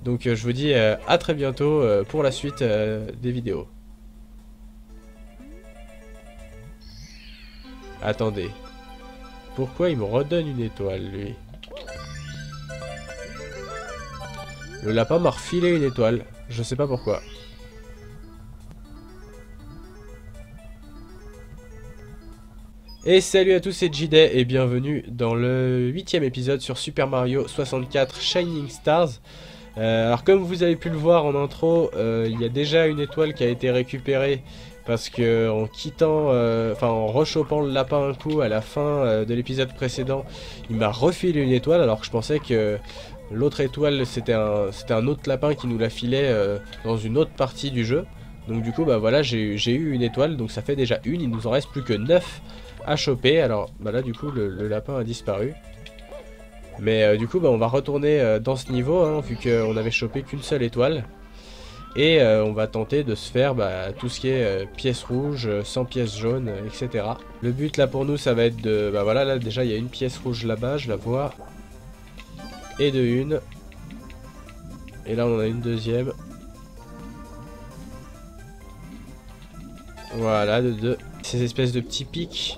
Donc je vous dis à très bientôt pour la suite des vidéos. Attendez. Pourquoi il me redonne une étoile, lui? Le lapin m'a refilé une étoile. Je sais pas pourquoi. Et salut à tous, c'est JDay et bienvenue dans le 8e épisode sur Super Mario 64 Shining Stars. Alors comme vous avez pu le voir en intro, il y a déjà une étoile qui a été récupérée parce que en quittant, en rechopant le lapin un coup à la fin de l'épisode précédent, il m'a refilé une étoile alors que je pensais que l'autre étoile c'était un autre lapin qui nous la filait dans une autre partie du jeu. Donc du coup bah voilà, j'ai eu une étoile, donc ça fait déjà une, il nous en reste plus que 9 à choper. Alors bah là du coup le lapin a disparu. Mais du coup bah, on va retourner dans ce niveau hein, vu qu'on avait chopé qu'une seule étoile. Et on va tenter de se faire tout ce qui est pièces rouges, 100 pièces jaunes, etc. Le but là pour nous ça va être de... Bah voilà, là déjà il y a une pièce rouge là-bas, je la vois. Et de une. Et là on en a une deuxième. Voilà, de deux. Ces espèces de petits pics.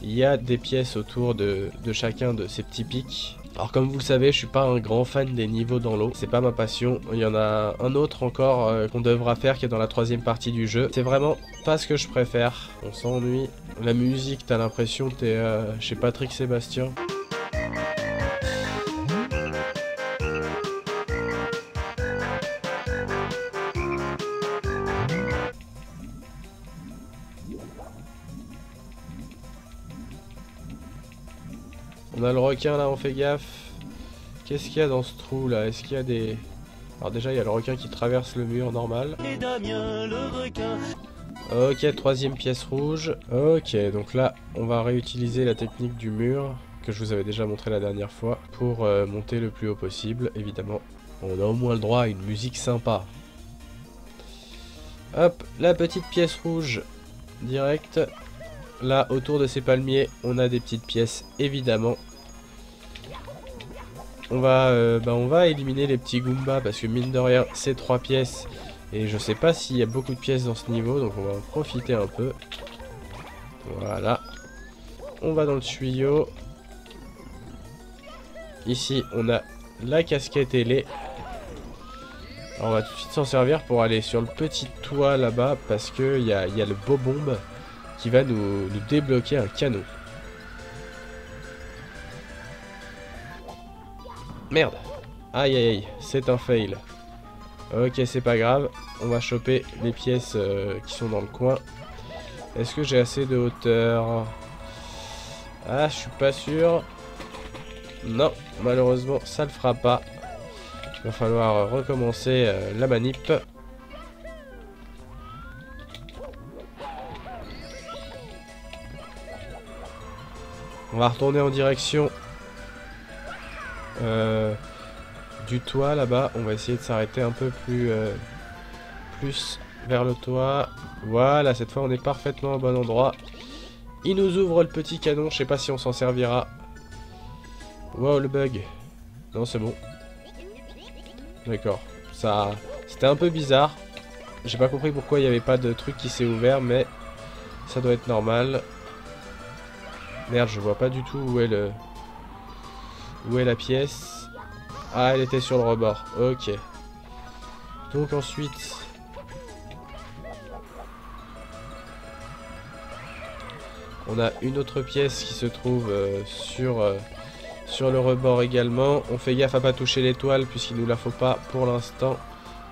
Il y a des pièces autour de chacun de ces petits pics. Alors comme vous le savez, je suis pas un grand fan des niveaux dans l'eau, c'est pas ma passion. Il y en a un autre encore qu'on devra faire qui est dans la 3e partie du jeu. C'est vraiment pas ce que je préfère, on s'ennuie. La musique, t'as l'impression que t'es chez Patrick Sébastien. On a le requin là, on fait gaffe. Qu'est-ce qu'il y a dans ce trou là? Est-ce qu'il y a des... Alors déjà il y a le requin qui traverse le mur normal. Et Damien, le requin. Ok, 3e pièce rouge. Ok, donc là on va réutiliser la technique du mur que je vous avais déjà montré la dernière fois pour monter le plus haut possible, évidemment. On a au moins le droit à une musique sympa. Hop, la petite pièce rouge direct. Là autour de ces palmiers on a des petites pièces évidemment. On va éliminer les petits Goombas parce que mine de rien c'est 3 pièces et je sais pas s'il y a beaucoup de pièces dans ce niveau, donc on va en profiter un peu. Voilà. On va dans le tuyau. Ici on a la casquette ailée. Alors on va tout de suite s'en servir pour aller sur le petit toit là-bas parce que il y a le beau bombe qui va nous débloquer un canon. Merde. Aïe aïe aïe, c'est un fail. Ok, c'est pas grave. On va choper les pièces qui sont dans le coin. Est-ce que j'ai assez de hauteur? Ah, je suis pas sûr. Non, malheureusement, ça le fera pas. Il va falloir recommencer la manip. On va retourner en direction du toit là-bas. On va essayer de s'arrêter un peu plus vers le toit. Voilà, cette fois on est parfaitement au bon endroit. Il nous ouvre le petit canon, je sais pas si on s'en servira. Wow, le bug. Non, c'est bon. D'accord. Ça, c'était un peu bizarre. J'ai pas compris pourquoi il n'y avait pas de truc qui s'est ouvert, mais ça doit être normal. Merde, je vois pas du tout où est la pièce. Ah, elle était sur le rebord. Ok. Donc ensuite... on a une autre pièce qui se trouve sur le rebord également. On fait gaffe à pas toucher l'étoile puisqu'il nous la faut pas pour l'instant.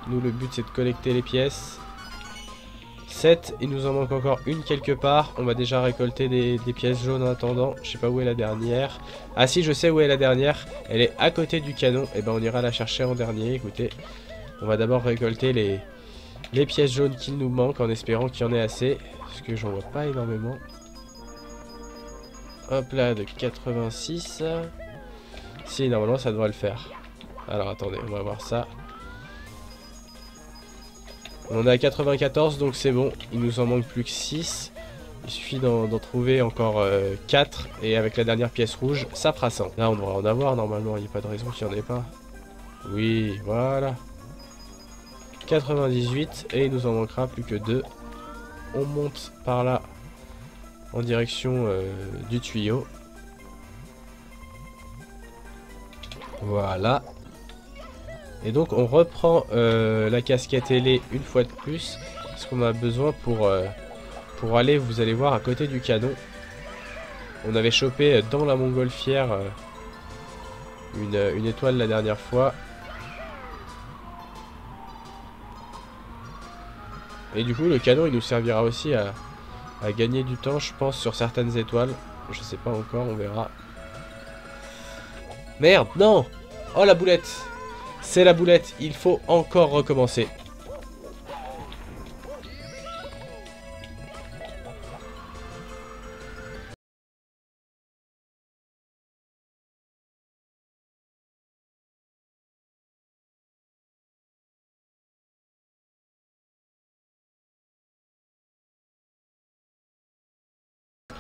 Nous, le but c'est de collecter les pièces. 7, il nous en manque encore une quelque part. On va déjà récolter des pièces jaunes en attendant. Je sais pas où est la dernière. Ah si, je sais où est la dernière. Elle est à côté du canon. Et ben on ira la chercher en dernier. Écoutez, on va d'abord récolter les pièces jaunes qu'il nous manquent en espérant qu'il y en ait assez. Parce que j'en vois pas énormément. Hop là, de 86. Si, normalement ça devrait le faire. Alors attendez, on va voir ça. On est à 94, donc c'est bon. Il nous en manque plus que 6. Il suffit d'en trouver encore 4. Et avec la dernière pièce rouge, ça fera 100. Là, on devrait en avoir normalement. Il n'y a pas de raison qu'il n'y en ait pas. Oui, voilà. 98 et il nous en manquera plus que 2. On monte par là en direction du tuyau. Voilà. Et donc on reprend la casquette ailée une fois de plus. Parce qu'on a besoin pour aller, vous allez voir, à côté du canon. On avait chopé dans la montgolfière une étoile la dernière fois. Et du coup le canon il nous servira aussi à gagner du temps, je pense, sur certaines étoiles. Je sais pas encore, on verra. Merde, non! Oh la boulette! C'est la boulette, il faut encore recommencer.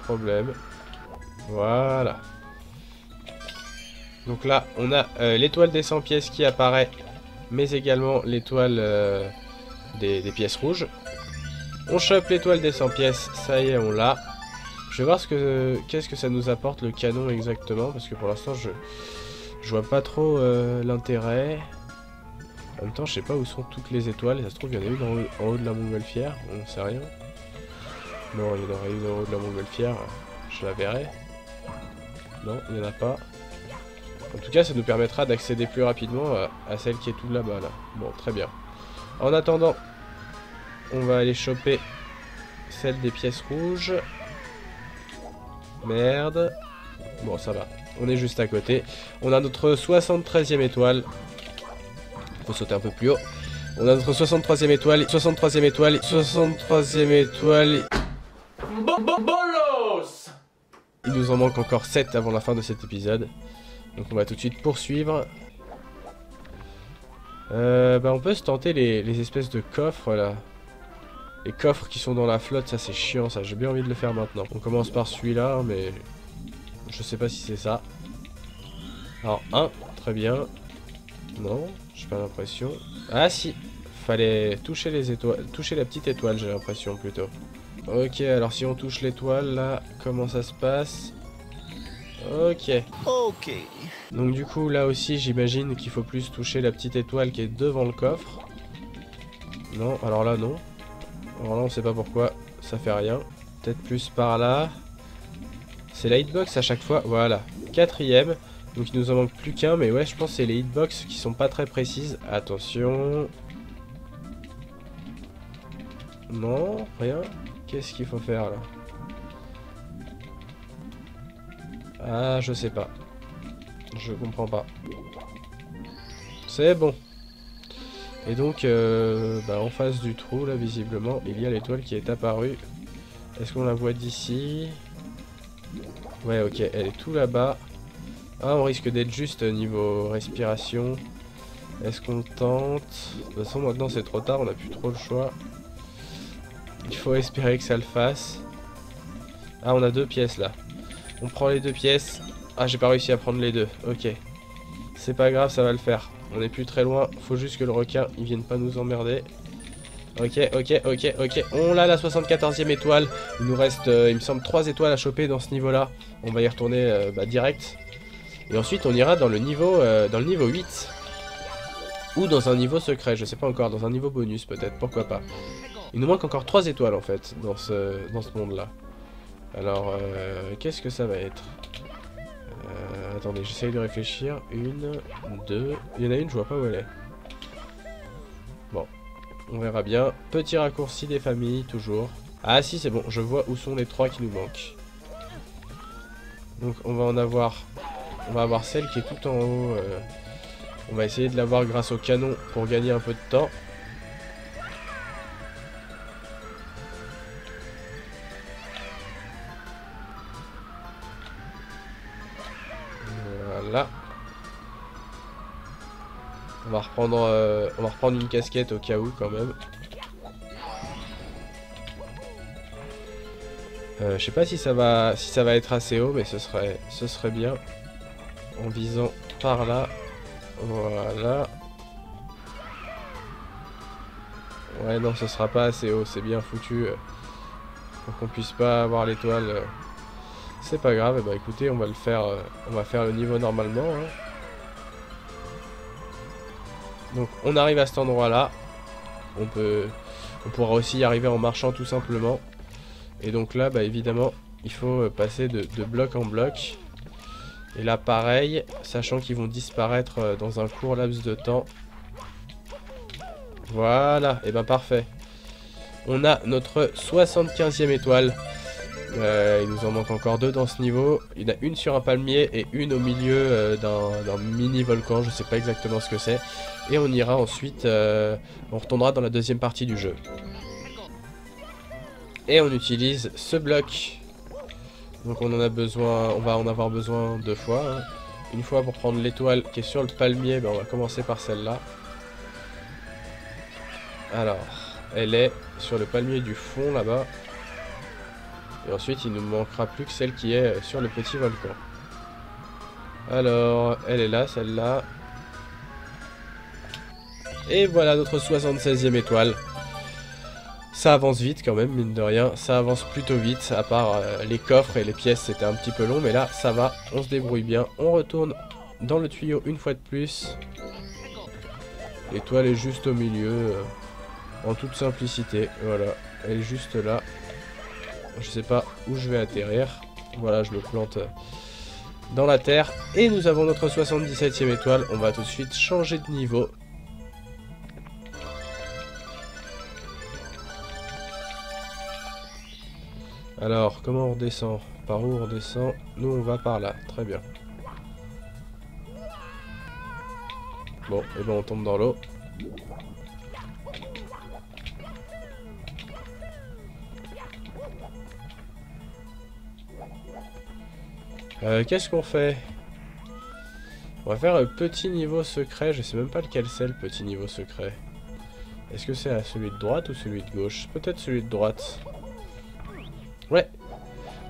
Problème. Voilà. Donc là, on a l'étoile des 100 pièces qui apparaît, mais également l'étoile des pièces rouges. On chope l'étoile des 100 pièces, ça y est, on l'a. Je vais voir qu'est-ce que ça nous apporte le canon exactement, parce que pour l'instant, je vois pas trop l'intérêt. En même temps, je sais pas où sont toutes les étoiles. Ça se trouve, il y en a une en haut de la montgolfière, on ne sait rien. Non, il y en aurait une en haut de la montgolfière, je la verrai. Non, il n'y en a pas. En tout cas, ça nous permettra d'accéder plus rapidement à celle qui est tout là-bas, là. Bon, très bien. En attendant, on va aller choper celle des pièces rouges. Merde. Bon, ça va. On est juste à côté. On a notre 73e étoile. Faut sauter un peu plus haut. On a notre 63e étoile, 63e étoile, 63e étoile. Bolos! Il nous en manque encore 7 avant la fin de cet épisode. Donc on va tout de suite poursuivre. On peut se tenter les espèces de coffres là. Les coffres qui sont dans la flotte, ça c'est chiant ça. J'ai bien envie de le faire maintenant. On commence par celui-là, mais je sais pas si c'est ça. Alors 1, très bien. Non, j'ai pas l'impression. Ah si, fallait toucher les étoiles, toucher la petite étoile, j'ai l'impression plutôt. Ok, alors si on touche l'étoile là, comment ça se passe? Ok. Ok. Donc du coup là aussi j'imagine qu'il faut plus toucher la petite étoile qui est devant le coffre. Non, alors là non. Alors là on sait pas pourquoi, ça fait rien. Peut-être plus par là. C'est la hitbox à chaque fois, voilà. 4ème. Donc il nous en manque plus qu'un, mais ouais je pense que c'est les hitbox qui sont pas très précises. Attention. Non, rien. Qu'est-ce qu'il faut faire là? Ah, je sais pas. Je comprends pas. C'est bon. Et donc, en face du trou, là, visiblement, il y a l'étoile qui est apparue. Est-ce qu'on la voit d'ici? Ouais, ok, elle est tout là-bas. Ah, on risque d'être juste niveau respiration. Est-ce qu'on tente? De toute façon, maintenant, c'est trop tard, on n'a plus trop le choix. Il faut espérer que ça le fasse. Ah, on a 2 pièces, là. On prend les 2 pièces. Ah, j'ai pas réussi à prendre les 2. Ok. C'est pas grave, ça va le faire. On est plus très loin. Faut juste que le requin, il vienne pas nous emmerder. Ok, ok, ok, ok. On a la 74e étoile. Il nous reste, il me semble, 3 étoiles à choper dans ce niveau-là. On va y retourner direct. Et ensuite, on ira dans le niveau 8. Ou dans un niveau secret, je sais pas encore. Dans un niveau bonus, peut-être. Pourquoi pas. Il nous manque encore 3 étoiles, en fait, dans ce monde-là. Alors, qu'est-ce que ça va être? Attendez, j'essaye de réfléchir. 1, 2... Il y en a une, je vois pas où elle est. Bon, on verra bien. Petit raccourci des familles, toujours. Ah si, c'est bon, je vois où sont les 3 qui nous manquent. Donc, on va en avoir... On va avoir celle qui est tout en haut. On va essayer de l'avoir grâce au canon pour gagner un peu de temps. Voilà. On va reprendre une casquette au cas où quand même. Je sais pas si ça va être assez haut, mais ce serait bien. En visant par là. Voilà. Ouais, non, ce sera pas assez haut, c'est bien foutu. Pour qu'on puisse pas avoir l'étoile. C'est pas grave, et bah écoutez, on va le faire, on va faire le niveau normalement. Hein. Donc on arrive à cet endroit-là. On pourra aussi y arriver en marchant tout simplement. Et donc là, bah évidemment, il faut passer de bloc en bloc. Et là, pareil, sachant qu'ils vont disparaître dans un court laps de temps. Voilà, et ben parfait. On a notre 75e étoile. Il nous en manque encore 2 dans ce niveau. Il y en a une sur un palmier et une au milieu d'un mini volcan. Je sais pas exactement ce que c'est. Et on ira ensuite, on retournera dans la deuxième partie du jeu. Et on utilise ce bloc. Donc on en a besoin, on va en avoir besoin 2 fois. Hein. Une fois pour prendre l'étoile qui est sur le palmier, ben on va commencer par celle-là. Alors, elle est sur le palmier du fond là-bas. Et ensuite, il ne nous manquera plus que celle qui est sur le petit volcan. Alors, elle est là, celle-là. Et voilà notre 76e étoile. Ça avance vite quand même, mine de rien. Ça avance plutôt vite, à part les coffres et les pièces, c'était un petit peu long. Mais là, ça va, on se débrouille bien. On retourne dans le tuyau une fois de plus. L'étoile est juste au milieu, en toute simplicité. Voilà, elle est juste là. Je sais pas où je vais atterrir. Voilà, je me plante dans la terre. Et nous avons notre 77e étoile. On va tout de suite changer de niveau. Alors, comment on redescend? Par où on redescend? Nous, on va par là. Très bien. Bon, et ben on tombe dans l'eau. Qu'est-ce qu'on fait? On va faire un petit niveau secret. Je sais même pas lequel c'est le petit niveau secret. Est-ce que c'est celui de droite ou celui de gauche? Peut-être celui de droite. Ouais.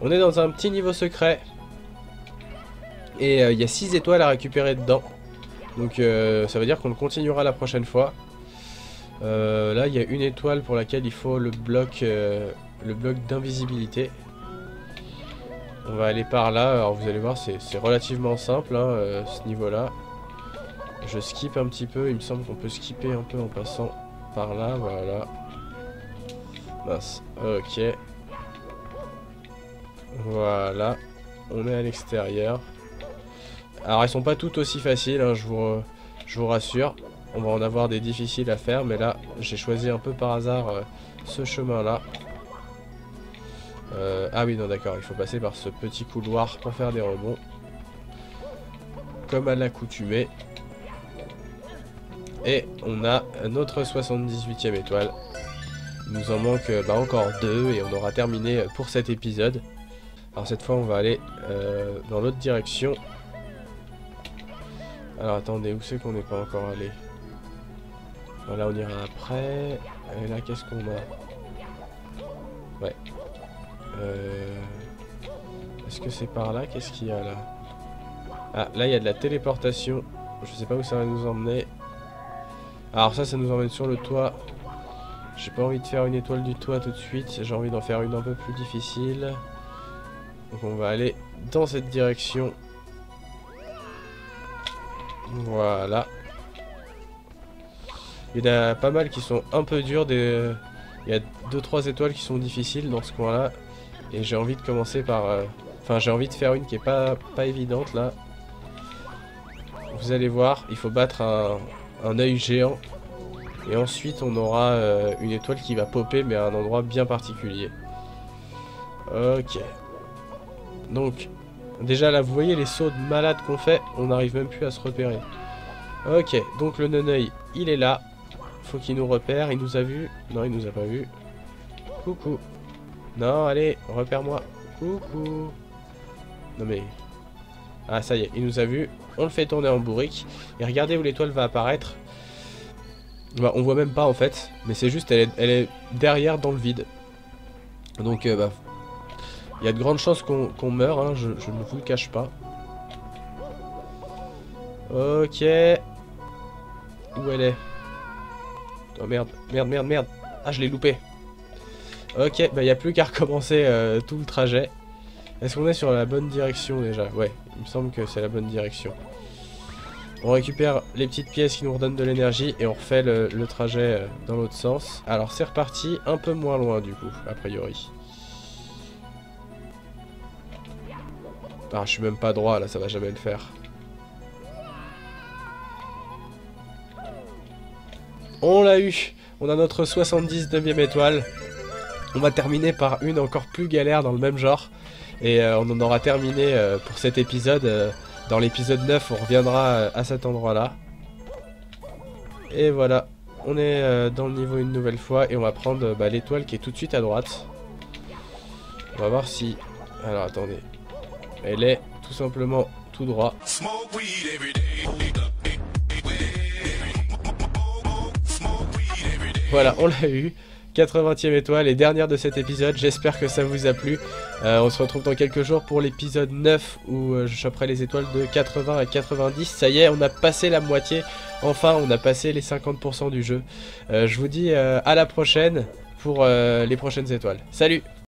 On est dans un petit niveau secret. Et il y a 6 étoiles à récupérer dedans. Donc ça veut dire qu'on le continuera la prochaine fois. Là il y a une étoile pour laquelle il faut le bloc d'invisibilité. On va aller par là. Alors vous allez voir, c'est relativement simple hein, ce niveau là. Je skip un petit peu. Il me semble qu'on peut skipper un peu en passant par là. Voilà. Mince. Ok. Voilà. On est à l'extérieur. Alors elles sont pas toutes aussi faciles hein, je vous rassure. On va en avoir des difficiles à faire. Mais là j'ai choisi un peu par hasard ce chemin là. Ah oui non d'accord, il faut passer par ce petit couloir pour faire des rebonds. Comme à l'accoutumée. Et on a notre 78e étoile. Il nous en manque encore 2 et on aura terminé pour cet épisode. Alors cette fois on va aller dans l'autre direction. Alors attendez, où c'est qu'on n'est pas encore allé? Voilà, on ira après. Et là qu'est-ce qu'on a? Ouais. Est-ce que c'est par là? Qu'est-ce qu'il y a là? Ah, là il y a de la téléportation. Je sais pas où ça va nous emmener. Alors ça nous emmène sur le toit. J'ai pas envie de faire une étoile du toit tout de suite. J'ai envie d'en faire une un peu plus difficile. Donc on va aller dans cette direction. Voilà. Il y en a pas mal qui sont un peu durs. Il y a 2-3 étoiles qui sont difficiles dans ce coin là. Et j'ai envie de commencer par... Enfin j'ai envie de faire une qui est pas évidente là. Vous allez voir, il faut battre un œil géant. Et ensuite on aura une étoile qui va popper mais à un endroit bien particulier. Ok. Donc déjà là vous voyez les sauts de malade qu'on fait. On n'arrive même plus à se repérer. Ok, donc le non-œil il est là. Faut qu'il nous repère, il nous a vu. Non il nous a pas vu. Coucou. Non allez, repère-moi. Coucou. Non mais... Ah ça y est, il nous a vu. On le fait tourner en bourrique. Et regardez où l'étoile va apparaître. Bah, on voit même pas en fait. Mais c'est juste, elle est derrière dans le vide. Donc bah... il y a de grandes chances qu'on meure, hein, je ne vous le cache pas. Ok. Où elle est? Oh merde, merde, merde, merde. Ah, je l'ai loupé. Ok, bah il n'y a plus qu'à recommencer tout le trajet. Est-ce qu'on est sur la bonne direction déjà? Ouais, il me semble que c'est la bonne direction. On récupère les petites pièces qui nous redonnent de l'énergie et on refait le trajet dans l'autre sens. Alors c'est reparti, un peu moins loin du coup, a priori. Ah, je suis même pas droit là, ça va jamais le faire. On l'a eu! On a notre 79e étoile. On va terminer par une encore plus galère dans le même genre. Et on en aura terminé pour cet épisode. Dans l'épisode 9, on reviendra à cet endroit-là. Et voilà, on est dans le niveau une nouvelle fois. Et on va prendre l'étoile qui est tout de suite à droite. On va voir si... Alors attendez. Elle est tout simplement tout droit. Voilà, on l'a eu. 80e étoile et dernière de cet épisode, j'espère que ça vous a plu. On se retrouve dans quelques jours pour l'épisode 9 où je choperai les étoiles de 80 à 90. Ça y est, on a passé la moitié, enfin on a passé les 50% du jeu. Je vous dis à la prochaine pour les prochaines étoiles. Salut!